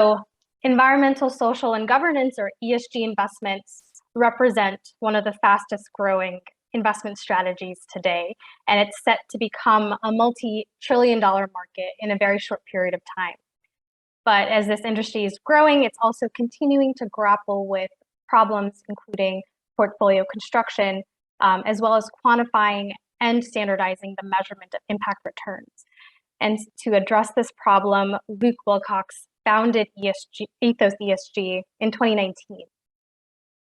So environmental, social, and governance, or ESG investments, represent one of the fastest growing investment strategies today, and it's set to become a multi-trillion-dollar market in a very short period of time. But as this industry is growing, it's also continuing to grapple with problems including portfolio construction, as well as quantifying and standardizing the measurement of impact returns. And to address this problem, Luke Wilcox founded Ethos ESG in 2019.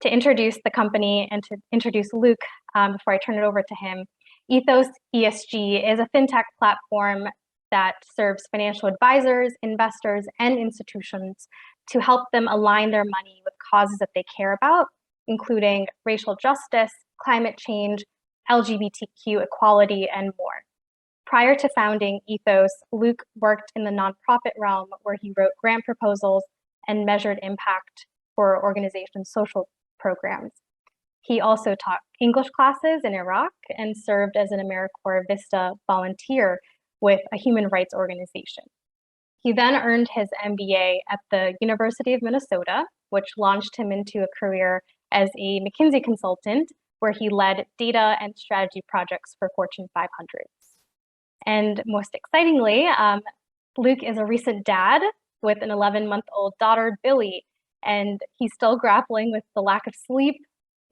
To introduce the company and to introduce Luke, before I turn it over to him, Ethos ESG is a fintech platform that serves financial advisors, investors, and institutions to help them align their money with causes that they care about, including racial justice, climate change, LGBTQ equality, and more. Prior to founding Ethos, Luke worked in the nonprofit realm where he wrote grant proposals and measured impact for organizations' social programs. He also taught English classes in Iraq and served as an AmeriCorps Vista volunteer with a human rights organization. He then earned his MBA at the University of Minnesota, which launched him into a career as a McKinsey consultant, where he led data and strategy projects for Fortune 500s. And most excitingly, Luke is a recent dad with an 11-month-old daughter, Billy, and he's still grappling with the lack of sleep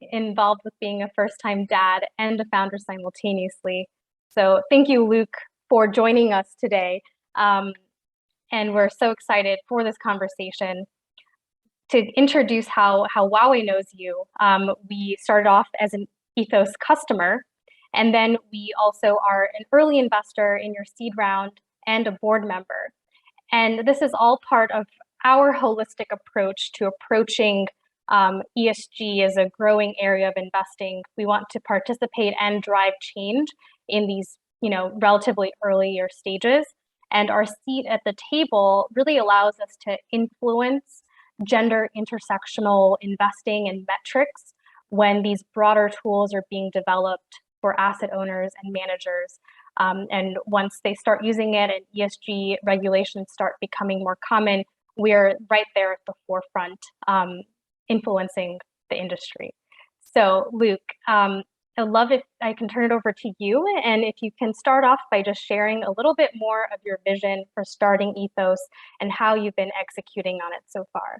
involved with being a first-time dad and a founder simultaneously. So thank you, Luke, for joining us today. And we're so excited for this conversation. To introduce how WoWE knows you, we started off as an Ethos customer, and then we also are an early investor in your seed round and a board member. And this is all part of our holistic approach to approaching ESG as a growing area of investing. We want to participate and drive change in these, relatively earlier stages. And our seat at the table really allows us to influence gender intersectional investing and metrics when these broader tools are being developed for asset owners and managers. And once they start using it and ESG regulations start becoming more common, we're right there at the forefront, influencing the industry. So Luke, I'd love if I can turn it over to you, and if you can start off by just sharing a little bit more of your vision for starting Ethos and how you've been executing on it so far.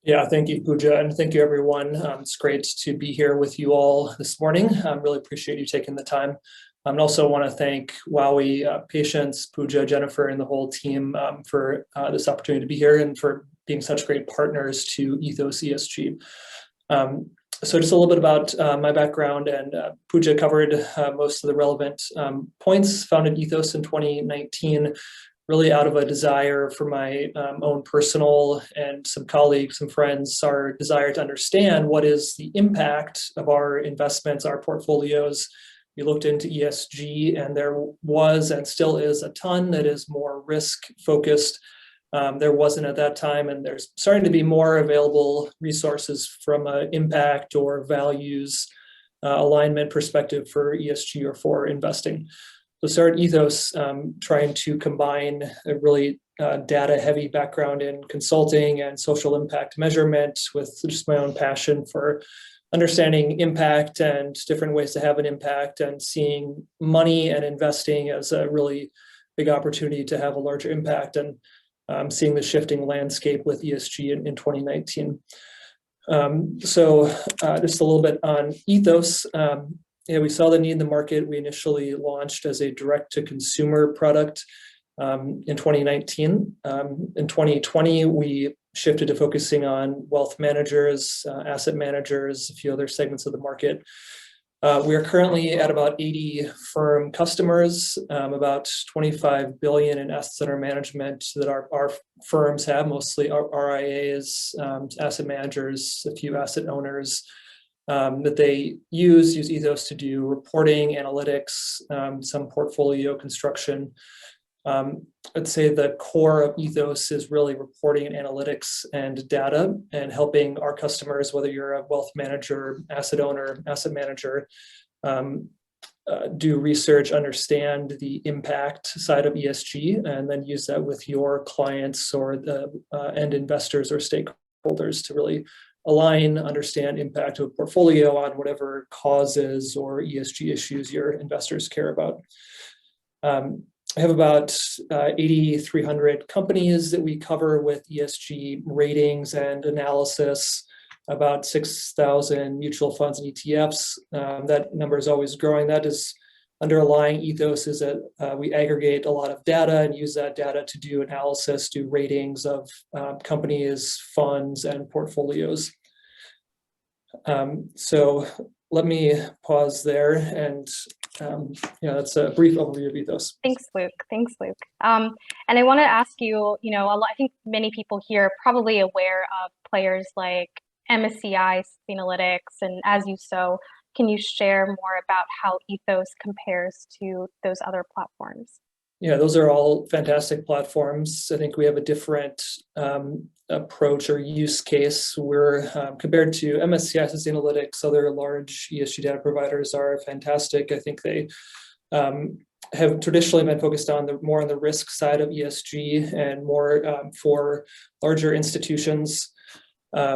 Yeah, thank you, Pooja, and thank you, everyone. It's great to be here with you all this morning. I really appreciate you taking the time. And also want to thank WoWE, Patience, Pooja, Jennifer, and the whole team for this opportunity to be here and for being such great partners to Ethos ESG. So just a little bit about my background, and Pooja covered most of the relevant points. Founded Ethos in 2019, really out of a desire for my own personal and some colleagues, some friends, our desire to understand what is the impact of our investments, our portfolios. We looked into ESG, and there was and still is a ton that is more risk focused. There wasn't at that time, and there's starting to be more available resources from an impact or values alignment perspective for ESG or for investing. So started Ethos trying to combine a really data-heavy background in consulting and social impact measurement with just my own passion for understanding impact and different ways to have an impact, and seeing money and investing as a really big opportunity to have a larger impact, and seeing the shifting landscape with ESG in 2019. So just a little bit on Ethos. We saw the need in the market. We initially launched as a direct-to-consumer product in 2019. In 2020, we shifted to focusing on wealth managers, asset managers, a few other segments of the market. We are currently at about 80 firm customers, about 25 billion in assets under management that our firms have, mostly RIAs, asset managers, a few asset owners, that they use Ethos to do reporting, analytics, some portfolio construction. I'd say the core of Ethos is really reporting and analytics and data, and helping our customers, whether you're a wealth manager, asset owner, asset manager, do research, understand the impact side of ESG, and then use that with your clients or the end investors or stakeholders to really align, understand impact of a portfolio on whatever causes or ESG issues your investors care about. I have about 8,300 companies that we cover with ESG ratings and analysis, about 6,000 mutual funds and ETFs. That number is always growing. That is underlying ethos is that we aggregate a lot of data and use that data to do analysis, do ratings of companies, funds, and portfolios. So let me pause there, and that's a brief overview of ethos. Thanks, Luke. And I want to ask you, I think many people here are probably aware of players like MSCI, Sustainalytics, and As You Sow. Can you share more about how Ethos compares to those other platforms? Yeah, those are all fantastic platforms. I think we have a different approach or use case. We're compared to MSCI, Sustainalytics, other large ESG data providers are fantastic. I think they have traditionally been focused on more on the risk side of ESG and more for larger institutions.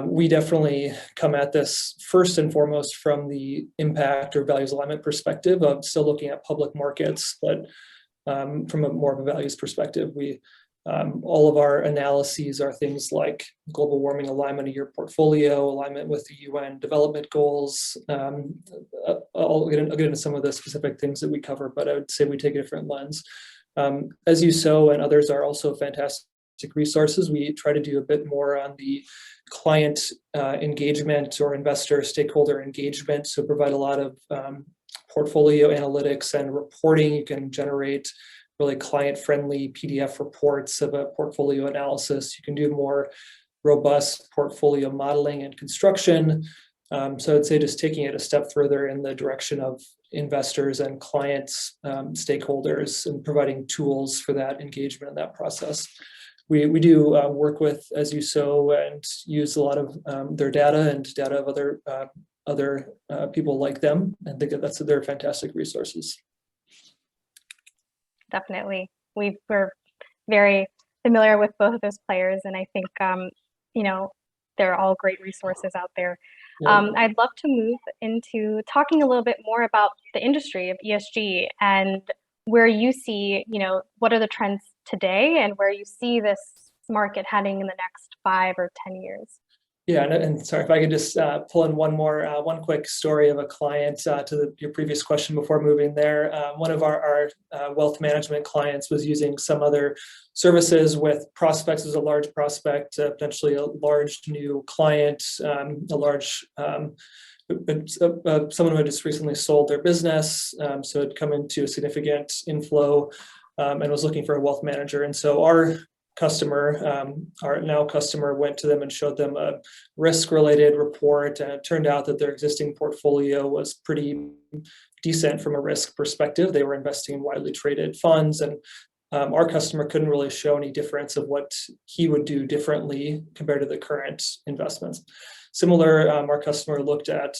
We definitely come at this first and foremost from the impact or values alignment perspective of still looking at public markets, but from a more of a values perspective, all of our analyses are things like global warming alignment of your portfolio, alignment with the UN development goals. I'll get into some of the specific things that we cover, but I would say we take a different lens. As You Sow and others are also fantastic resources. We try to do a bit more on the client engagement or investor stakeholder engagement, so provide a lot of portfolio analytics and reporting. You can generate really client-friendly PDF reports of a portfolio analysis. You can do more robust portfolio modeling and construction. So I'd say just taking it a step further in the direction of investors and clients, stakeholders, and providing tools for that engagement in that process. We do work with As You Sow and use a lot of their data and data of other people like them, and think that they're fantastic resources. Definitely. We're very familiar with both of those players, and I think, they're all great resources out there. Yeah. I'd love to move into talking a little bit more about the industry of ESG and where you see, what are the trends today and where you see this market heading in the next 5 or 10 years. Yeah, and sorry if I could just pull in one quick story of a client to your previous question before moving there. One of our wealth management clients was using some other services with prospects as a large prospect, potentially a large new client, someone who had just recently sold their business, so had come into a significant inflow and was looking for a wealth manager. And so our now customer went to them and showed them a risk-related report, and it turned out that their existing portfolio was pretty decent from a risk perspective. They were investing in widely traded funds, and our customer couldn't really show any difference of what he would do differently compared to the current investments. Similar, our customer looked at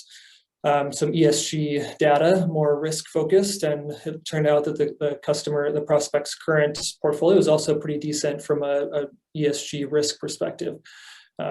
some ESG data, more risk focused, and it turned out that the prospect's current portfolio was also pretty decent from a ESG risk perspective.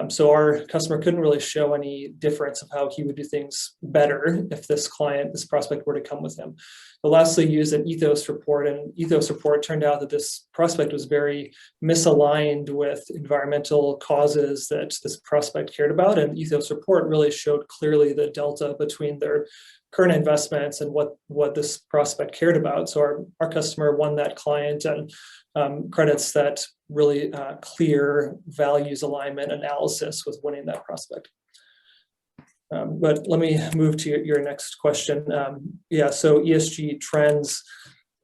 So our customer couldn't really show any difference of how he would do things better if this prospect were to come with him. But lastly, used an ethos report, and ethos report turned out that this prospect was very misaligned with environmental causes that this prospect cared about. And ethos report really showed clearly the delta between their current investments and what this prospect cared about. So our customer won that client and credits that really clear values alignment analysis with winning that prospect. But let me move to your next question. So ESG trends.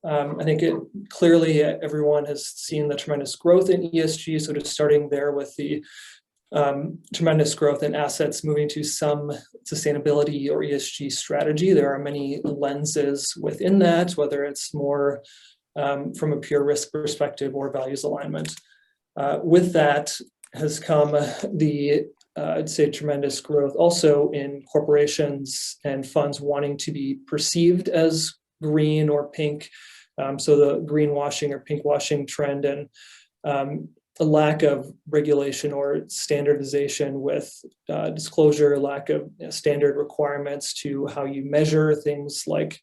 I think clearly everyone has seen the tremendous growth in ESG. So just starting there with the tremendous growth in assets moving to some sustainability or ESG strategy. There are many lenses within that, whether it's more from a pure risk perspective or values alignment. With that has come I'd say tremendous growth also in corporations and funds wanting to be perceived as green or pink. So the greenwashing or pinkwashing trend, and a lack of regulation or standardization with disclosure, lack of standard requirements to how you measure things like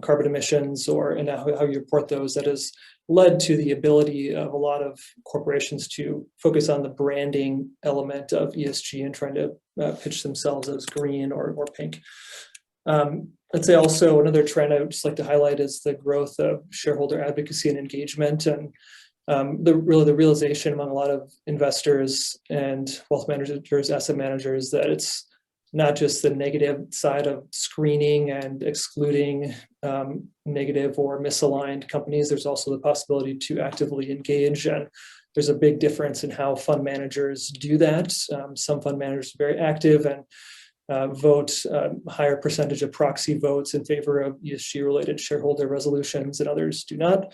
carbon emissions and how you report those, that has led to the ability of a lot of corporations to focus on the branding element of ESG and trying to pitch themselves as green or pink. I'd say also another trend I would just like to highlight is the growth of shareholder advocacy and engagement, and the realization among a lot of investors and wealth managers, asset managers, that it's not just the negative side of screening and excluding negative or misaligned companies. There's also the possibility to actively engage, and there's a big difference in how fund managers do that. Some fund managers are very active and vote a higher percentage of proxy votes in favor of ESG-related shareholder resolutions, and others do not.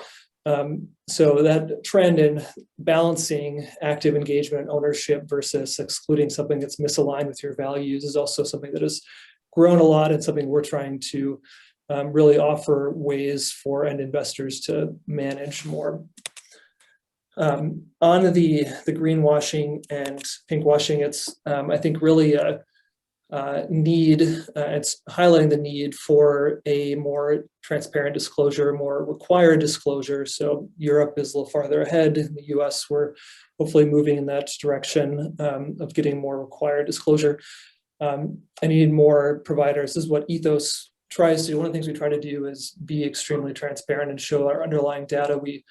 So that trend in balancing active engagement and ownership versus excluding something that's misaligned with your values is also something that has grown a lot, and something we're trying to really offer ways for end investors to manage more. On the greenwashing and pinkwashing, it's I think really a it's highlighting the need for a more transparent disclosure, more required disclosure. So Europe is a little farther ahead. In the US, we're hopefully moving in that direction of getting more required disclosure. I need more providers. This is what Ethos tries to do. One of the things we try to do is be extremely transparent and show our underlying data. We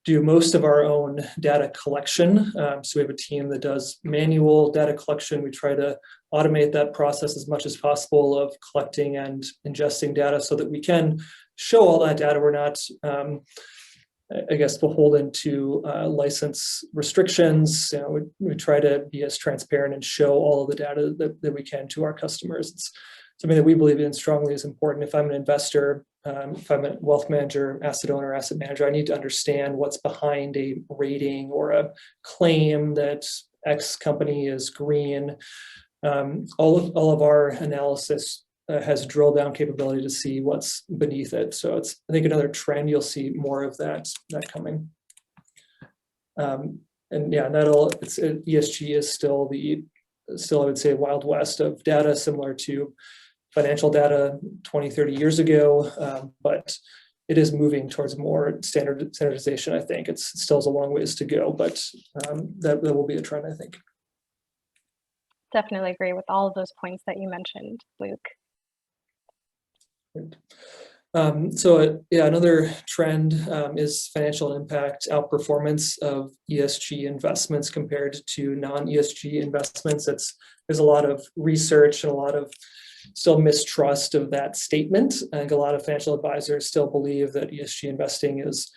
do most of our own data collection. So we have a team that does manual data collection. We try to automate that process as much as possible of collecting and ingesting data so that we can show all that data. We're not, I guess, beholden to license restrictions. We try to be as transparent and show all of the data that we can to our customers. It's something that we believe in strongly is important. If I'm an investor, if I'm a wealth manager, asset owner, asset manager, I need to understand what's behind a rating or a claim that X company is green. All of our analysis has drill down capability to see what's beneath it. So it's, I think, another trend. You'll see more of that coming. And yeah, ESG is still I would say, Wild West of data, similar to financial data 20, 30 years ago, but it is moving towards more standardization. I think it still has a long ways to go, but that will be a trend, I think. Definitely agree with all of those points that you mentioned, Luke. So yeah, another trend is financial impact outperformance of ESG investments compared to non-ESG investments. There's a lot of research and a lot of still mistrust of that statement. I think a lot of financial advisors still believe that ESG investing is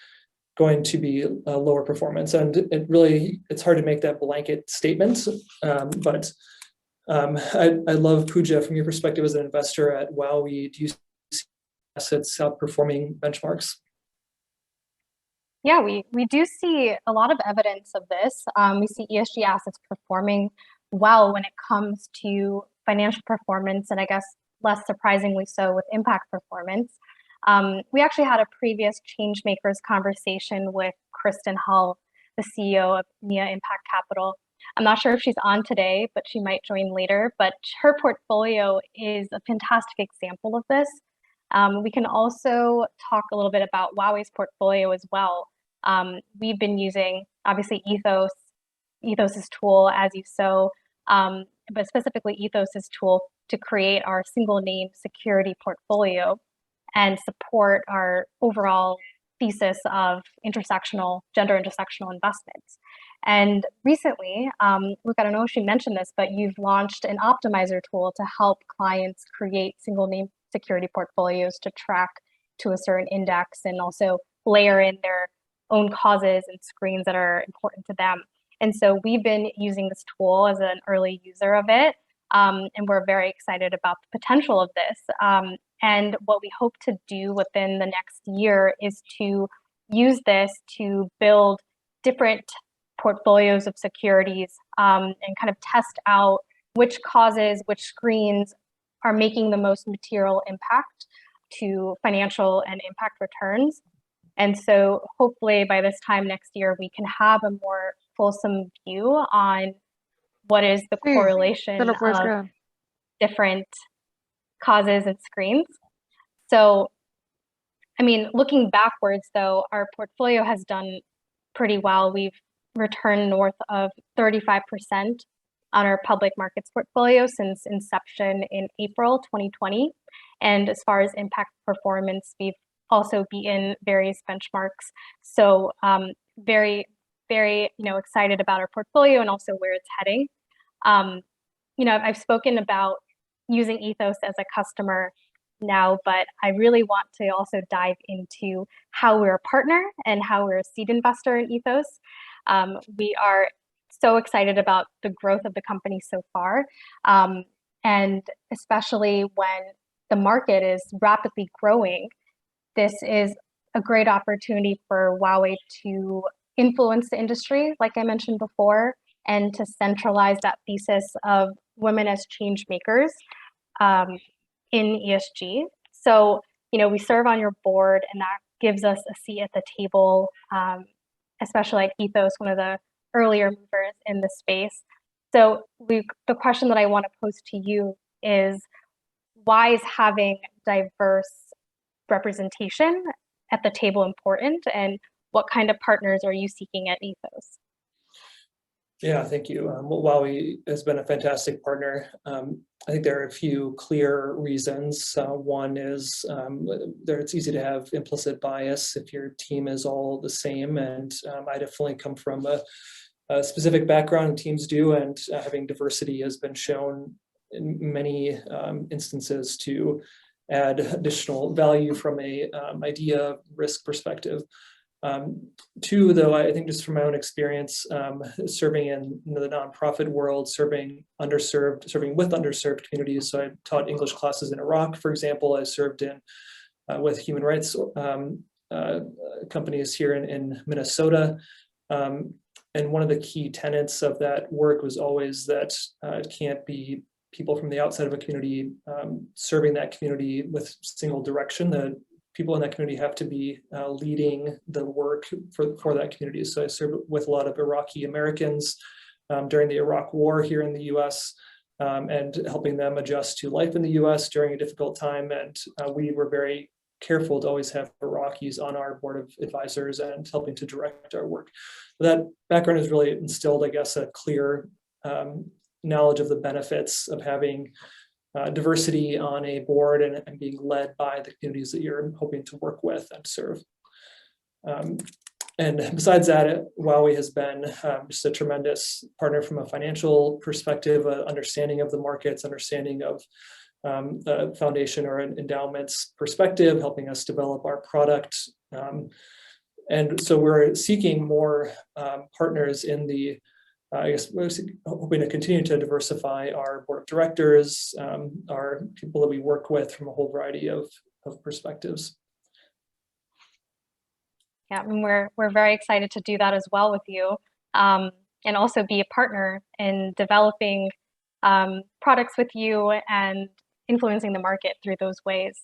going to be a lower performance, and it's hard to make that blanket statement. But I love, Pooja, from your perspective as an investor at WoWE, do you see assets outperforming benchmarks? Yeah, we do see a lot of evidence of this. We see ESG assets performing well when it comes to financial performance, and I guess less surprisingly so with impact performance. We actually had a previous Changemakers conversation with Kristen Hull, the CEO of Nia Impact Capital. I'm not sure if she's on today, but she might join later. But her portfolio is a fantastic example of this. We can also talk a little bit about WoWE's portfolio as well. We've been using, obviously, Ethos's tool, As You Sow, but specifically Ethos's tool to create our single name security portfolio and support our overall thesis of gender intersectional investments. And recently, Luke, I don't know if she mentioned this, but you've launched an optimizer tool to help clients create single name security portfolios to track to a certain index and also layer in their own causes and screens that are important to them. And so we've been using this tool as an early user of it, and we're very excited about the potential of this. And what we hope to do within the next year is to use this to build different portfolios of securities and kind of test out which causes, which screens are making the most material impact to financial and impact returns. And so hopefully by this time next year, we can have a more fulsome view on what is the correlation of different causes and screens. So, I mean, looking backwards though, our portfolio has done pretty well. We've returned north of 35% on our public markets portfolio since inception in April 2020. And as far as impact performance, we've also beaten various benchmarks. So very, very, excited about our portfolio and also where it's heading. I've spoken about using Ethos as a customer now, but I really want to also dive into how we're a partner and how we're a seed investor in Ethos. We are so excited about the growth of the company so far, and especially when the market is rapidly growing, this is a great opportunity for WoWE to influence the industry, like I mentioned before, and to centralize that thesis of women as change makers in ESG. So, we serve on your board, and that gives us a seat at the table, especially at Ethos, one of the earlier movers in the space. So, Luke, the question that I want to pose to you is, why is having diverse representation at the table important, and what kind of partners are you seeking at Ethos? Yeah, thank you. WoWE has been a fantastic partner. I think there are a few clear reasons. One is it's easy to have implicit bias if your team is all the same, and I definitely come from a specific background, and teams do, and having diversity has been shown in many instances to add additional value from a idea risk perspective. Two, though, I think just from my own experience, serving in the nonprofit world, serving with underserved communities. So I taught English classes in Iraq, for example. I served with human rights companies here in Minnesota. And one of the key tenets of that work was always that it can't be people from the outside of a community serving that community with single direction. The people in that community have to be leading the work for that community. So I served with a lot of Iraqi Americans during the Iraq War here in the US, and helping them adjust to life in the US during a difficult time. And we were very careful to always have Iraqis on our board of advisors and helping to direct our work. That background has really instilled, I guess, a clear knowledge of the benefits of having diversity on a board and being led by the communities that you're hoping to work with and serve. And besides that, WoWE has been just a tremendous partner from a financial perspective, understanding of the markets, understanding of the foundation or an endowment's perspective, helping us develop our product. And so we're seeking more partners in the I guess we're hoping to continue to diversify our board of directors, our people that we work with from a whole variety of perspectives. Yeah, and we're very excited to do that as well with you, and also be a partner in developing products with you and influencing the market through those ways.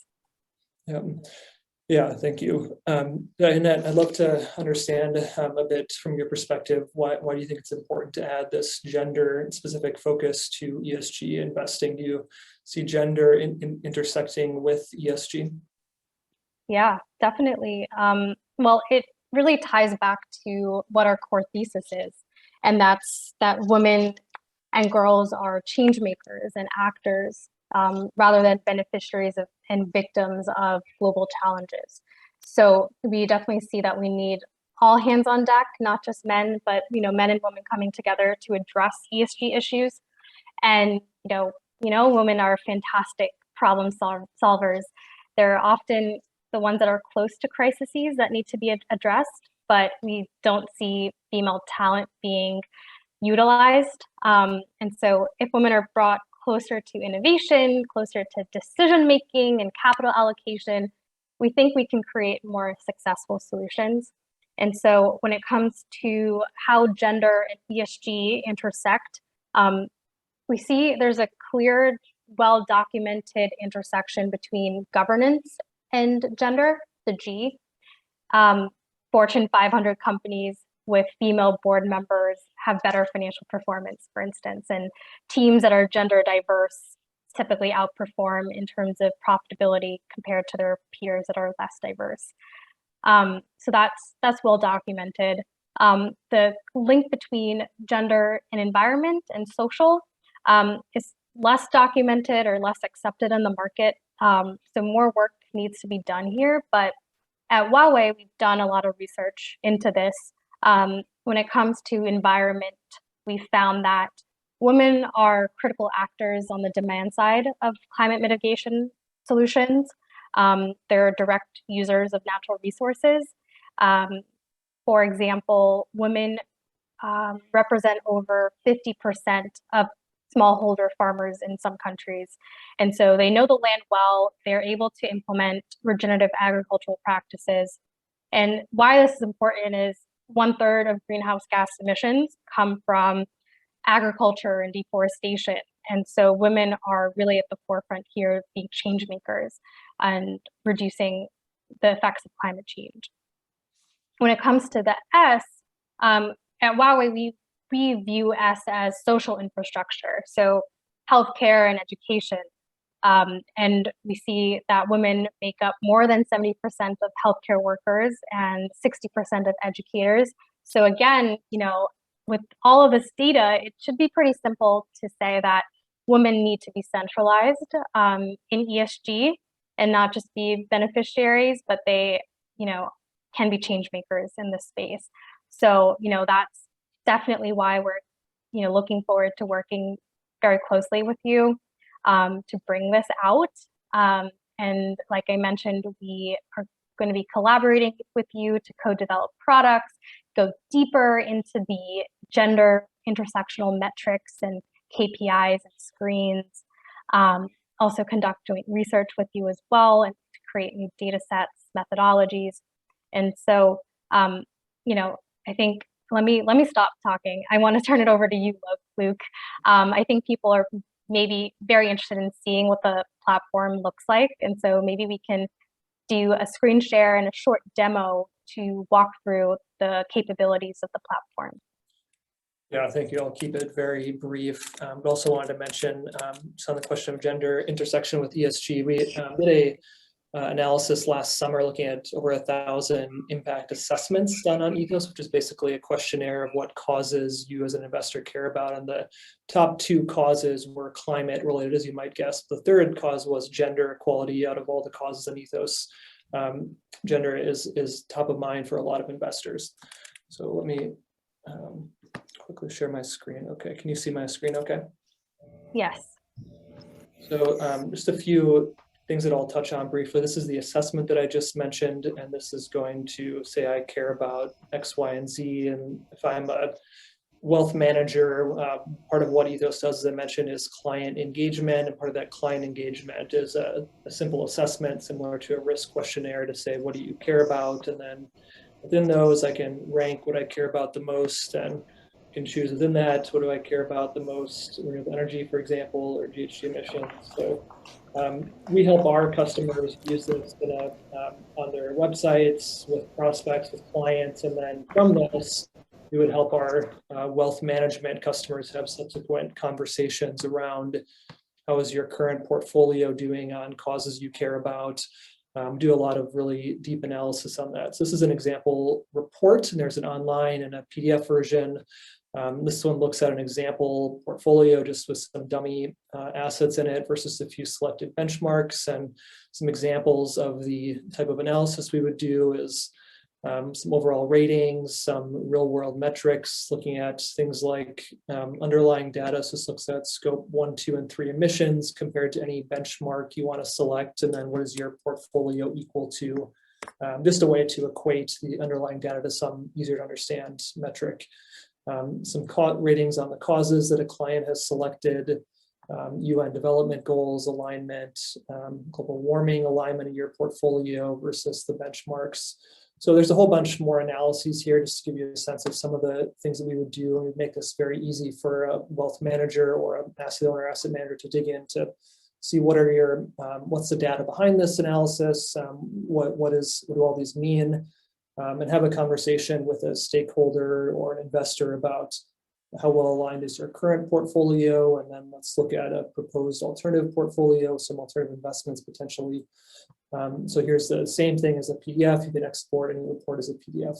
Yeah, thank you. Annette, I'd love to understand a bit from your perspective, why do you think it's important to add this gender-specific focus to ESG investing? Do you see gender intersecting with ESG? Yeah, definitely. Well, it really ties back to what our core thesis is, and that's that women and girls are change makers and actors, rather than beneficiaries of and victims of global challenges. So we definitely see that we need all hands on deck, not just men, but men and women coming together to address ESG issues. And women are fantastic problem solvers. They're often the ones that are close to crises that need to be addressed, but we don't see female talent being utilized. And so if women are brought closer to innovation, closer to decision-making and capital allocation, we think we can create more successful solutions. And so when it comes to how gender and ESG intersect, we see there's a clear, well-documented intersection between governance and gender, the G. Fortune 500 companies with female board members have better financial performance, for instance, and teams that are gender diverse typically outperform in terms of profitability compared to their peers that are less diverse. So that's well documented. The link between gender and environment and social is less documented or less accepted in the market. So more work needs to be done here, but at WoWE, we've done a lot of research into this. When it comes to environment, we found that women are critical actors on the demand side of climate mitigation solutions. They're direct users of natural resources. For example, women represent over 50% of smallholder farmers in some countries. And so they know the land well, they're able to implement regenerative agricultural practices. And why this is important is 1/3 of greenhouse gas emissions come from agriculture and deforestation. And so women are really at the forefront here being change makers and reducing the effects of climate change. When it comes to the S, at WoWE, we view S as social infrastructure, so healthcare and education. And we see that women make up more than 70% of healthcare workers and 60% of educators. So again, with all of this data, it should be pretty simple to say that women need to be centralized in ESG and not just be beneficiaries, but they, can be change makers in this space. So, that's definitely why we're, looking forward to working very closely with you to bring this out. And like I mentioned, we are going to be collaborating with you to co-develop products, go deeper into the gender intersectional metrics and KPIs and screens, also conduct joint research with you as well and to create new data sets, methodologies. And so, I think let me stop talking. I want to turn it over to you, Luke. I think people are maybe very interested in seeing what the platform looks like. And so maybe we can do a screen share and a short demo to walk through the capabilities of the platform. Yeah, thank you. I'll keep it very brief. But also wanted to mention on the question of gender intersection with ESG. We did a analysis last summer looking at over 1,000 impact assessments done on Ethos, which is basically a questionnaire of what causes you as an investor care about. And the top 2 causes were climate related, as you might guess. The third cause was gender equality. Out of all the causes in Ethos, gender is top of mind for a lot of investors. So let me quickly share my screen. Okay, can you see my screen okay? Yes. So just a few things that I'll touch on briefly. This is the assessment that I just mentioned, and this is going to say I care about X, Y, and Z. And if I'm a wealth manager, part of what Ethos does, as I mentioned, is client engagement, and part of that client engagement is a simple assessment similar to a risk questionnaire to say, what do you care about? And then within those, I can rank what I care about the most and can choose within that, what do I care about the most, renewable energy, for example, or GHG emissions. So we help our customers use this on their websites, with prospects, with clients, and then from this, we would help our wealth management customers have subsequent conversations around how is your current portfolio doing on causes you care about. Do a lot of really deep analysis on that. So this is an example report, and there's an online and a PDF version. This one looks at an example portfolio just with some dummy assets in it versus a few selected benchmarks, and some examples of the type of analysis we would do is some overall ratings, some real world metrics, looking at things like underlying data. So this looks at scope 1, 2, and 3 emissions compared to any benchmark you want to select, and then what is your portfolio equal to? Just a way to equate the underlying data to some easier to understand metric. Some ratings on the causes that a client has selected, UN development goals, alignment, global warming alignment of your portfolio versus the benchmarks. So there's a whole bunch more analyses here just to give you a sense of some of the things that we would do, and we'd make this very easy for a wealth manager or an asset owner, asset manager to dig into see what are your, what's the data behind this analysis, what do all these mean, and have a conversation with a stakeholder or an investor about how well aligned is your current portfolio, and then let's look at a proposed alternative portfolio, some alternative investments potentially. So here's the same thing as a PDF. You can export any report as a PDF.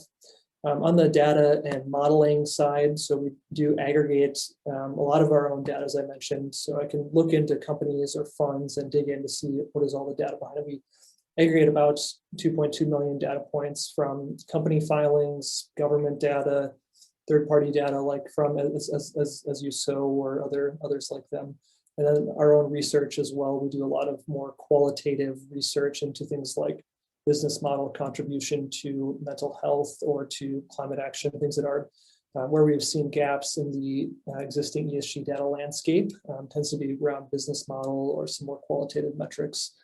On the data and modeling side, so we do aggregate a lot of our own data, as I mentioned. So I can look into companies or funds and dig in to see what is all the data behind it. We aggregate about 2.2 million data points from company filings, government data, third-party data like from as you sow or others like them. And then our own research as well. We do a lot of more qualitative research into things like business model contribution to mental health or to climate action, things that are where we've seen gaps in the existing ESG data landscape, tends to be around business model or some more qualitative metrics.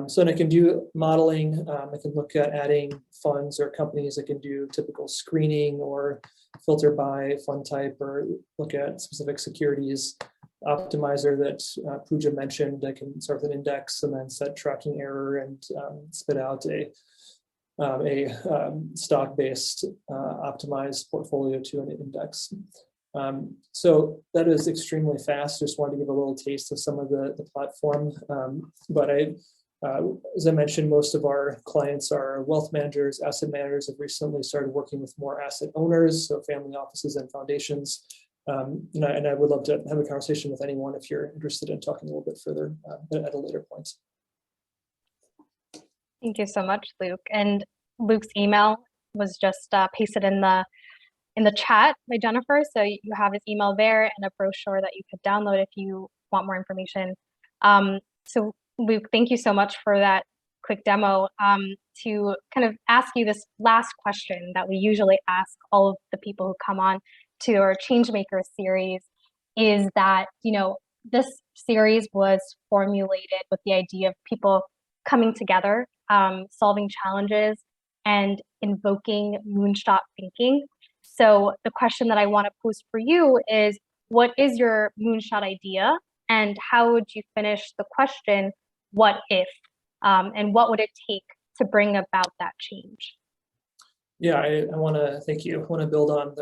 So I can do modeling, I can look at adding funds or companies, I can do typical screening or filter by fund type or look at specific securities. Optimizer that Pooja mentioned, I can start with an index and then set tracking error and spit out a stock-based optimized portfolio to an index. So that is extremely fast. Just wanted to give a little taste of some of the platform. But as I mentioned, most of our clients are wealth managers, asset managers, have recently started working with more asset owners, so family offices and foundations. And I would love to have a conversation with anyone if you're interested in talking a little bit further at a later point. Thank you so much, Luke. And Luke's email was just pasted in the chat by Jennifer. So you have his email there and a brochure that you could download if you want more information. So Luke, thank you so much for that quick demo. To kind of ask you this last question that we usually ask all of the people who come on to our Changemakers series is that, this series was formulated with the idea of people coming together, solving challenges, and invoking moonshot thinking. So the question that I want to pose for you is, what is your moonshot idea? And how would you finish the question, what if? And what would it take to bring about that change? Yeah, I want to thank you. I want to build on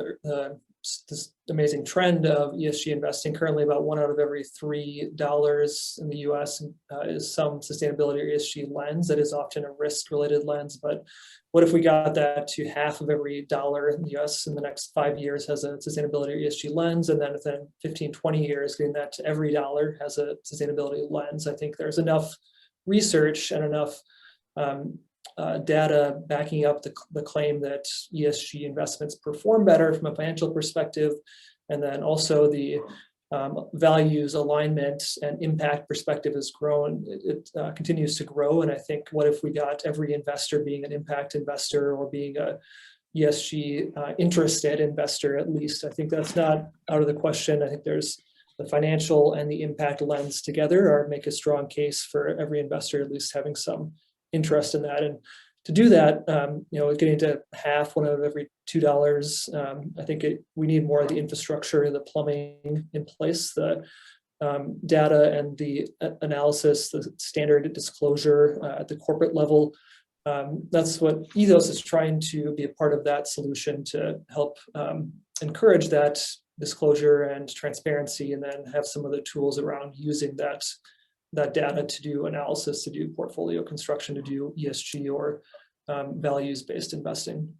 this amazing trend of ESG investing. Currently, about $1 out of every $3 in the US is some sustainability or ESG lens. That is often a risk-related lens. But what if we got that to half of every dollar in the US in the next 5 years has a sustainability or ESG lens, and then within 15, 20 years, getting that to every dollar has a sustainability lens? I think there's enough research and enough data backing up the claim that ESG investments perform better from a financial perspective, and then also the values alignment and impact perspective has grown. It continues to grow, and I think what if we got every investor being an impact investor or being a ESG interested investor at least? I think that's not out of the question. I think there's the financial and the impact lens together or make a strong case for every investor at least having some interest in that. And to do that, getting to half, $1 out of every $2, I think we need more of the infrastructure, the plumbing in place, the data and the analysis, the standard disclosure at the corporate level. That's what Ethos is trying to be a part of that solution to help encourage that disclosure and transparency, and then have some of the tools around using that data to do analysis, to do portfolio construction, to do ESG or values-based investing.